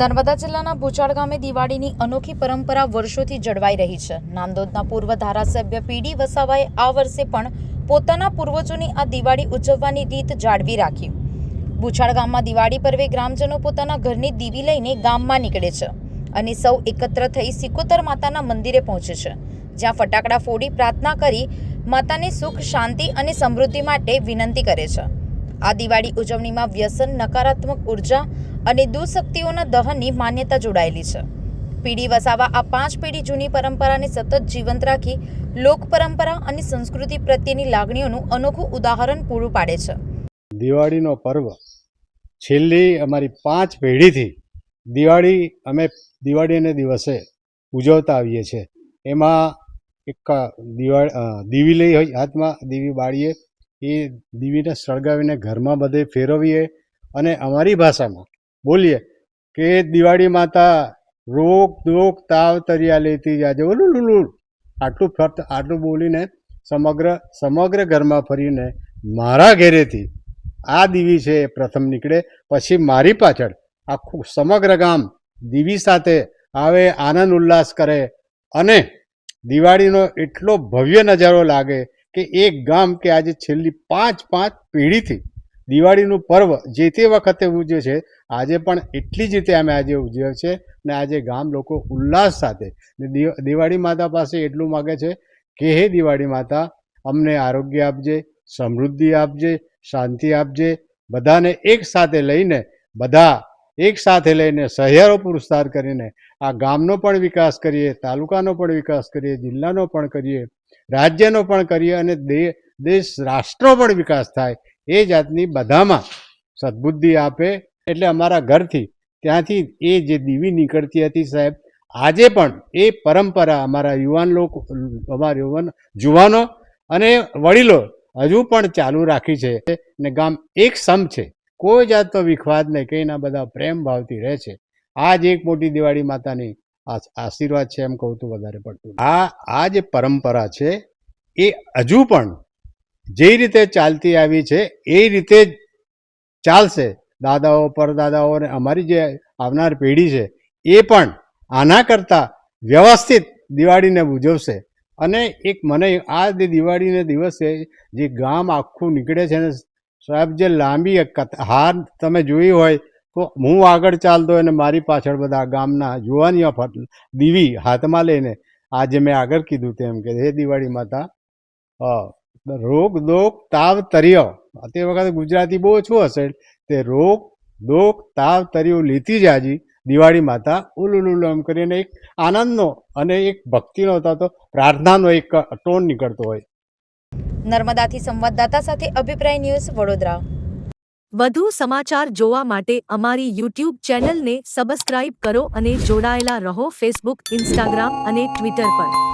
નર્મદા જિલ્લાના ભૂચાળ ગામે દિવાળીની અનોખી પરંપરા વર્ષોથી જળવાઈ રહી છે. નાંદોદના પૂર્વ ધારાસભ્ય પીડી વસાવાએ આ વર્ષે પણ પોતાના પૂર્વજોની આ દિવાળી ઉજવવાની રીત જાળવી રાખી. ભૂચાળ ગામમાં દિવાળી પર્વે ગ્રામજનો પોતાના ઘરની દીવી લઈને ગામમાં નીકળે છે અને સૌ એકત્ર થઈ સિકોતર માતાના મંદિરે પહોંચે છે, જ્યાં ફટાકડા ફોડી પ્રાર્થના કરી માતાને સુખ, શાંતિ અને સમૃદ્ધિ માટે વિનંતી કરે છે. આ દિવાળી ઉજવણીમાં વ્યસન, નકારાત્મક ઉર્જા અને દુઃશક્તિઓના દહનની માન્યતા જોડાયેલી છે. પીડી વસાવા આ 5 પેઢી જૂની પરંપરાને સતત જીવંત રાખી લોક પરંપરા અને સંસ્કૃતિ પ્રત્યેની લાગણીઓનું અનોખું ઉદાહરણ પૂરું પાડે છે. દિવાળીનો પર્વ છેલ્લી અમારી 5 પેઢીથી અમે દિવાળીને દિવસે ઉજવતા આવીએ છીએ. એમાં એક દીવી લઈ હોય હાથમાં, દીવી બાળીએ, એ દીવીને સળગાવીને ઘરમાં બધે ફેરવીએ અને અમારી ભાષામાં બોલીએ કે દિવાળી માતા રોગ દોગ તાવ તરિયા લેતી જાજે ઓલુલુલુ. આટલું બોલીને સમગ્ર ઘરમાં ફરીને મારા ઘેરેથી આ દીવી છે એ પ્રથમ નીકળે. પછી મારી પાછળ આખું સમગ્ર ગામ દીવી સાથે આવે, આનંદ ઉલ્લાસ કરે અને દિવાળીનો એટલો ભવ્ય નજારો લાગે કે એક ગામ કે આજે છેલ્લી 5 પેઢીથી દિવાળીનું પર્વ જે તે વખતે ઉજવે છે, આજે પણ એટલી જ રીતે અમે આજે ઉજવીએ છીએ. ને આજે ગામ લોકો ઉલ્લાસ સાથે દિવાળી માતા પાસે એટલું માગે છે કે હે દિવાળી માતા, અમને આરોગ્ય આપજે, સમૃદ્ધિ આપજે, શાંતિ આપજે. બધાને એક સાથે લઈને સહિયારો પુરસ્કાર કરીને આ ગામનો પણ વિકાસ કરીએ, તાલુકાનો પણ વિકાસ કરીએ, જિલ્લાનો પણ કરીએ, રાજ્યનો પણ કરીએ અને દેશ રાષ્ટ્રનો પણ વિકાસ થાય. એ જાતની બધામાં સદબુદ્ધિ આપે. એટલે અમારા ઘરથી ત્યાંથી એ જે દીવી નીકળતી હતી સાહેબ, આજે પણ એ પરંપરા અમારા જુવાનો અને વડીલો હજુ પણ ચાલુ રાખી છે. ને ગામ એક સમ છે, કોઈ જાતનો વિખવાદ નહીં, કંઈના બધા પ્રેમ ભાવથી રહે છે. આ જ એક મોટી દિવાળી માતાની આશીર્વાદ છે એમ કહું તો વધારે પડતું. આ જે પરંપરા છે એ હજુ પણ જે રીતે ચાલતી આવી છે એ રીતે જ ચાલશે. દાદાઓ પરદાદાઓ અને અમારી જે આવનાર પેઢી છે એ પણ આના કરતાં વ્યવસ્થિત દિવાળીને ઉજવશે. અને મને આ જે દિવાળીના દિવસે જે ગામ આખું નીકળે છે ને સાહેબ, જે લાંબી હાર તમે જોઈ હોય તો હું આગળ ચાલતો હોય અને મારી પાછળ બધા ગામના યુવાનીઓ દીવી હાથમાં લઈને, આજે મેં આગળ કીધું તેમ કે હે દિવાળી માતા, રોગ દોગ તાવ તરિયો, તે વખતે ગુજરાતી બહુ ઓછું હશે, તે રોગ દોગ તાવ તરિયો લેતી જાજી દિવાળી માતા ઉલુલુલુ એમ કરીને એક આનંદનો અને એક ભક્તિનો તો પ્રાર્થનાનો એક ટોન નીકળતો હોય. નર્મદાથી સંવાદદાતા સાથે અભિપ્રાય ન્યૂઝ, વડોદરા. વધુ સમાચાર જોવા માટે અમારી YouTube ચેનલને સબસ્ક્રાઇબ કરો અને જોડાયેલા રહો ફેસબુક, ઇન્સ્ટાગ્રામ અને ટ્વિટર પર.